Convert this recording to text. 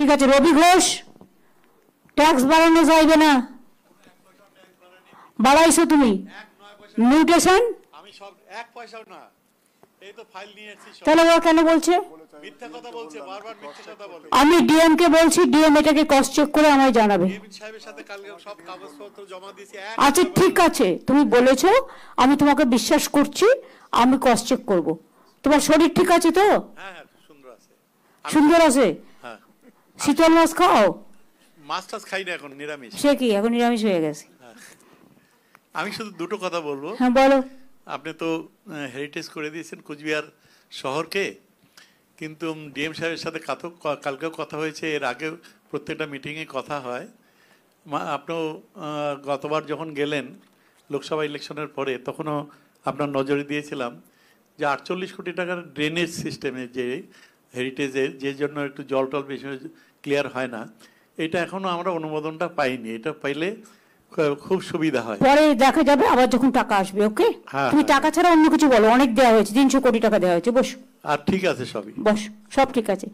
ঠিক আছে। রবি ঘোষ, ট্যাক্স বাড়ানো যাইবে না, বাড়াইছো তুমি। মিউটেশন আমি সব 1 পয়সাও না, এই তো ফাইল নিয়ে এসেছি সব। তাহলে ওরা কেন বলছে? মিথ্যা কথা বলছে, বারবার মিথ্যা কথা বলে। আমি ডিএম কে বলছি, ডিএম এটাকে ক্রস চেক করে আমায় জানাবে। ডিএম সাহেবের সাথে কালকে সব কাগজপত্র জমা দিয়েছি। আচ্ছা ঠিক আছে, তুমি বলেছো, আমি তোমাকে বিশ্বাস করছি, আমি ক্রস চেক করব। তোমার শরীর ঠিক আছে তো? হ্যাঁ হ্যাঁ, সুন্দর আছে। সুন্দর আছে? হ্যাঁ। শীতল মাছ খাও? মাছ টাছ খাই না, এখন নিরামিষ। সে কি, এখন নিরামিষ হয়ে গেছে? আমি শুধু দুটো কথা বলবো। হ্যাঁ বলো। আপনি তো হেরিটেজ করে দিয়েছেন কুচবিহার শহরকে, কিন্তু ডিএম সাহেবের সাথে কালকেও কথা হয়েছে, এর আগেও প্রত্যেকটা মিটিংয়ে কথা হয়। আপনিও গতবার যখন গেলেন লোকসভা ইলেকশনের পরে, তখনও আপনার নজরে দিয়েছিলাম যে 48 কোটি টাকার ড্রেনেজ সিস্টেমে যে হেরিটেজের, যে জন্য একটু জল টল বেশি ক্লিয়ার হয় না, এটা এখনও আমরা অনুমোদনটা পাইনি। এটা পাইলে খুব সুবিধা হয়। পরে দেখা যাবে আবার যখন টাকা আসবে। ওকে, তুমি টাকা ছাড়া অন্য কিছু বলো। অনেক দেওয়া হয়েছে, 300 কোটি টাকা দেওয়া হয়েছে। বস। আর ঠিক আছে সবই, বস, সব ঠিক আছে।